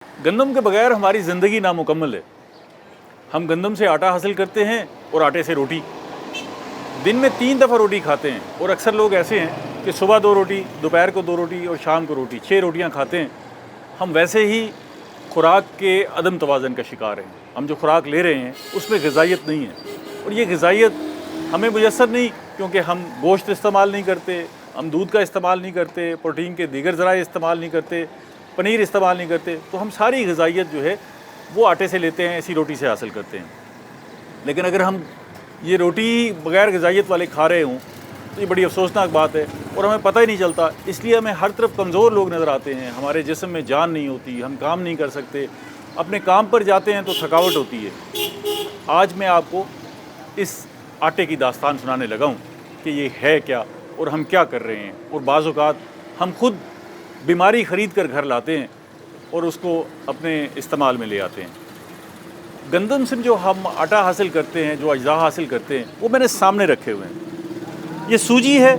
گندم کے بغیر ہماری زندگی نامکمل ہے۔ ہم گندم سے آٹا حاصل کرتے ہیں اور آٹے سے روٹی۔ دن میں 3 دفعہ روٹی کھاتے ہیں، اور اکثر لوگ ایسے ہیں کہ صبح 2 روٹی، دوپہر کو 2 روٹی اور شام کو روٹی، 6 روٹیاں کھاتے ہیں۔ ہم ویسے ہی خوراک کے عدم توازن کا شکار ہیں۔ ہم جو خوراک لے رہے ہیں اس میں غذائیت نہیں ہے، اور یہ غذائیت ہمیں میسر نہیں، کیونکہ ہم گوشت استعمال نہیں کرتے، ہم دودھ کا استعمال نہیں کرتے، پروٹین کے دیگر ذرائع استعمال نہیں کرتے، پنیر استعمال نہیں کرتے، تو ہم ساری غذائیت جو ہے وہ آٹے سے لیتے ہیں، ایسی روٹی سے حاصل کرتے ہیں۔ لیکن اگر ہم یہ روٹی بغیر غذائیت والے کھا رہے ہوں تو یہ بڑی افسوسناک بات ہے، اور ہمیں پتہ ہی نہیں چلتا۔ اس لیے ہمیں ہر طرف کمزور لوگ نظر آتے ہیں، ہمارے جسم میں جان نہیں ہوتی، ہم کام نہیں کر سکتے، اپنے کام پر جاتے ہیں تو تھکاوٹ ہوتی ہے۔ آج میں آپ کو اس آٹے کی داستان سنانے لگا ہوں کہ یہ ہے کیا اور ہم کیا کر رہے ہیں، اور بعض اوقات ہم خود بیماری خرید کر گھر لاتے ہیں اور اس کو اپنے استعمال میں لے آتے ہیں۔ گندم سے جو ہم آٹا حاصل کرتے ہیں، جو اجزاء حاصل کرتے ہیں، وہ میں نے سامنے رکھے ہوئے ہیں۔ یہ سوجی ہے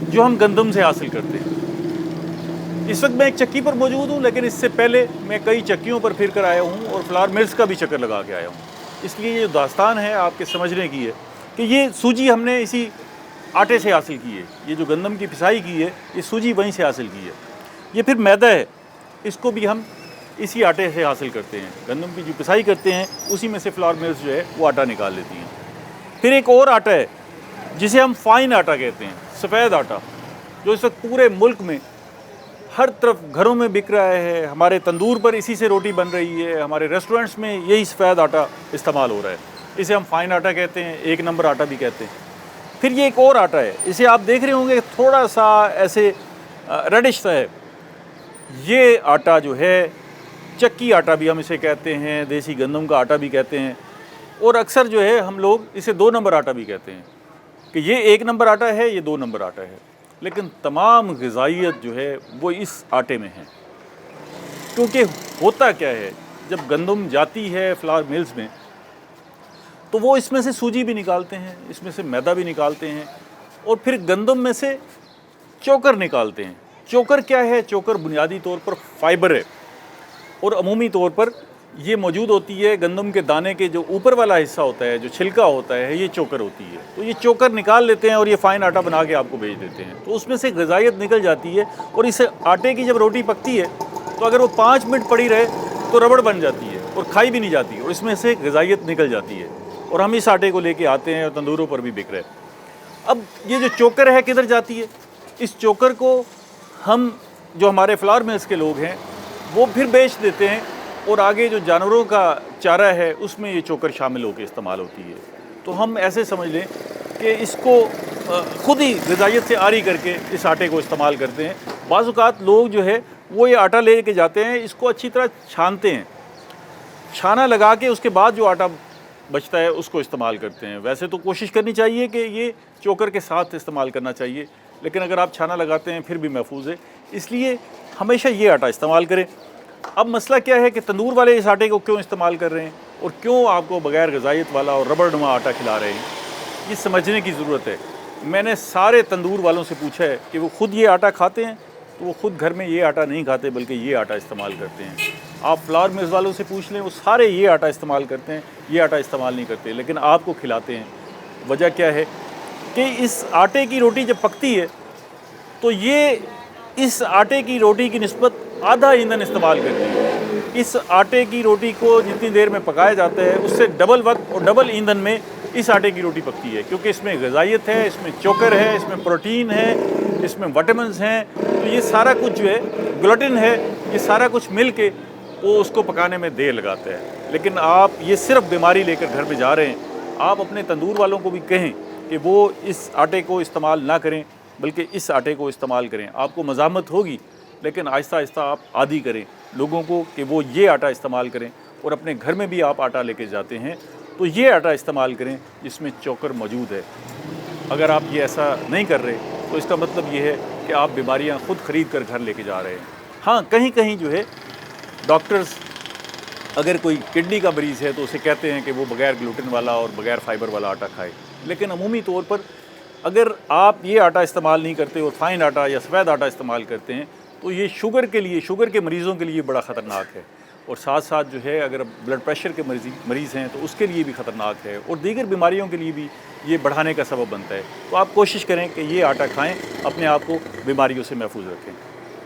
جو ہم گندم سے حاصل کرتے ہیں۔ اس وقت میں ایک چکی پر موجود ہوں، لیکن اس سے پہلے میں کئی چکیوں پر پھر کر آیا ہوں اور فلاور ملز کا بھی چکر لگا کے آیا ہوں۔ اس لیے یہ داستان ہے آپ کے سمجھنے کی ہے کہ یہ سوجی ہم نے اسی آٹے سے حاصل کی ہے۔ یہ جو گندم کی پسائی کی ہے، یہ سوجی وہیں سے حاصل کی ہے۔ یہ پھر میدا ہے، اس کو بھی ہم اسی آٹے سے حاصل کرتے ہیں۔ گندم کی جو پسائی کرتے ہیں اسی میں سے فلاور ملز جو ہے وہ آٹا نکال لیتی ہیں۔ پھر ایک اور آٹا ہے جسے ہم فائن آٹا کہتے ہیں، سفید آٹا، جو اس وقت پورے ملک میں ہر طرف گھروں میں بک رہا ہے۔ ہمارے تندور پر اسی سے روٹی بن رہی ہے، ہمارے ریسٹورنٹس میں یہی سفید آٹا استعمال ہو رہا ہے۔ اسے ہم فائن آٹا کہتے ہیں، 1 نمبر آٹا بھی کہتے ہیں۔ پھر یہ ایک اور آٹا ہے، اسے آپ دیکھ رہے ہوں گے تھوڑا سا ایسے ریڈش سا ہے۔ یہ آٹا جو ہے چکی آٹا بھی ہم اسے کہتے ہیں، دیسی گندم کا آٹا بھی کہتے ہیں، اور اکثر جو ہے ہم لوگ اسے 2 نمبر آٹا بھی کہتے ہیں کہ یہ 1 نمبر آٹا ہے، یہ 2 نمبر آٹا ہے۔ لیکن تمام غذائیت جو ہے وہ اس آٹے میں ہے۔ کیونکہ ہوتا کیا ہے، جب گندم جاتی ہے فلاور ملز میں تو وہ اس میں سے سوجی بھی نکالتے ہیں، اس میں سے میدا بھی نکالتے ہیں، اور پھر گندم میں سے چوکر نکالتے ہیں۔ چوکر کیا ہے؟ چوکر بنیادی طور پر فائبر ہے، اور عمومی طور پر یہ موجود ہوتی ہے گندم کے دانے کے جو اوپر والا حصہ ہوتا ہے، جو چھلکا ہوتا ہے، یہ چوکر ہوتی ہے۔ تو یہ چوکر نکال لیتے ہیں اور یہ فائن آٹا بنا کے آپ کو بھیج دیتے ہیں۔ تو اس میں سے غذائیت نکل جاتی ہے، اور اس آٹے کی جب روٹی پکتی ہے تو اگر وہ 5 منٹ پڑی رہے تو ربڑ بن جاتی ہے اور کھائی بھی نہیں جاتی، اور اس میں سے غذائیت نکل جاتی ہے، اور ہم اس آٹے کو لے کے آتے ہیں اور تندوروں پر بھی بک رہے ہیں۔ اب یہ جو چوکر ہے کدھر جاتی ہے؟ اس چوکر کو ہم جو ہمارے فلاور ملز کے لوگ ہیں وہ پھر بیچ دیتے ہیں، اور آگے جو جانوروں کا چارہ ہے اس میں یہ چوکر شامل ہو کے استعمال ہوتی ہے۔ تو ہم ایسے سمجھ لیں کہ اس کو خود ہی غذائیت سے عاری کر کے اس آٹے کو استعمال کرتے ہیں۔ بعض اوقات لوگ جو ہے وہ یہ آٹا لے کے جاتے ہیں، اس کو اچھی طرح چھانتے ہیں، چھانا لگا کے اس کے بعد جو آٹا بچتا ہے اس کو استعمال کرتے ہیں۔ ویسے تو کوشش کرنی چاہیے کہ یہ چوکر کے ساتھ استعمال کرنا چاہیے، لیکن اگر آپ چھانا لگاتے ہیں پھر بھی محفوظ ہے، اس لیے ہمیشہ یہ آٹا استعمال کریں۔ اب مسئلہ کیا ہے کہ تندور والے اس آٹے کو کیوں استعمال کر رہے ہیں، اور کیوں آپ کو بغیر غذائیت والا اور ربڑ نما آٹا کھلا رہے ہیں، یہ سمجھنے کی ضرورت ہے۔ میں نے سارے تندور والوں سے پوچھا ہے کہ وہ خود یہ آٹا کھاتے ہیں، تو وہ خود گھر میں یہ آٹا نہیں کھاتے بلکہ یہ آٹا استعمال کرتے ہیں۔ آپ فلاور ملز والوں سے پوچھ لیں، وہ سارے یہ آٹا استعمال کرتے ہیں، یہ آٹا استعمال نہیں کرتے، لیکن آپ کو کھلاتے ہیں۔ وجہ کیا ہے کہ اس آٹے کی روٹی جب پکتی ہے تو یہ اس آٹے کی روٹی کی نسبت آدھا ایندھن استعمال کرتی ہے۔ اس آٹے کی روٹی کو جتنی دیر میں پکایا جاتا ہے اس سے ڈبل وقت اور ڈبل ایندھن میں اس آٹے کی روٹی پکتی ہے، کیونکہ اس میں غذائیت ہے، اس میں چوکر ہے، اس میں پروٹین ہے، اس میں وٹامنز ہیں، تو یہ سارا کچھ جو ہے، گلوٹن ہے، یہ سارا کچھ مل کے وہ اس کو پکانے میں دیر لگاتا ہے۔ لیکن آپ یہ صرف بیماری لے کر گھر میں جا رہے ہیں۔ آپ اپنے تندور والوں کو بھی کہیں کہ وہ اس آٹے کو استعمال نہ کریں بلکہ اس آٹے کو استعمال کریں۔ آپ کو مزاحمت ہوگی، لیکن آہستہ آہستہ آپ عادی کریں لوگوں کو کہ وہ یہ آٹا استعمال کریں، اور اپنے گھر میں بھی آپ آٹا لے کے جاتے ہیں تو یہ آٹا استعمال کریں جس میں چوکر موجود ہے۔ اگر آپ یہ ایسا نہیں کر رہے تو اس کا مطلب یہ ہے کہ آپ بیماریاں خود خرید کر گھر لے کے جا رہے ہیں۔ ہاں، کہیں کہیں جو ہے ڈاکٹرز اگر کوئی کڈنی کا مریض ہے تو اسے کہتے ہیں کہ وہ بغیر گلوٹن والا اور بغیر فائبر والا آٹا کھائے، لیکن عمومی طور پر اگر آپ یہ آٹا استعمال نہیں کرتے اور فائن آٹا یا سفید آٹا استعمال کرتے ہیں تو یہ شوگر کے لیے، شوگر کے مریضوں کے لیے بڑا خطرناک ہے۔ اور ساتھ ساتھ جو ہے اگر بلڈ پریشر کے مریض ہیں تو اس کے لیے بھی خطرناک ہے، اور دیگر بیماریوں کے لیے بھی یہ بڑھانے کا سبب بنتا ہے۔ تو آپ کوشش کریں کہ یہ آٹا کھائیں، اپنے آپ کو بیماریوں سے محفوظ رکھیں۔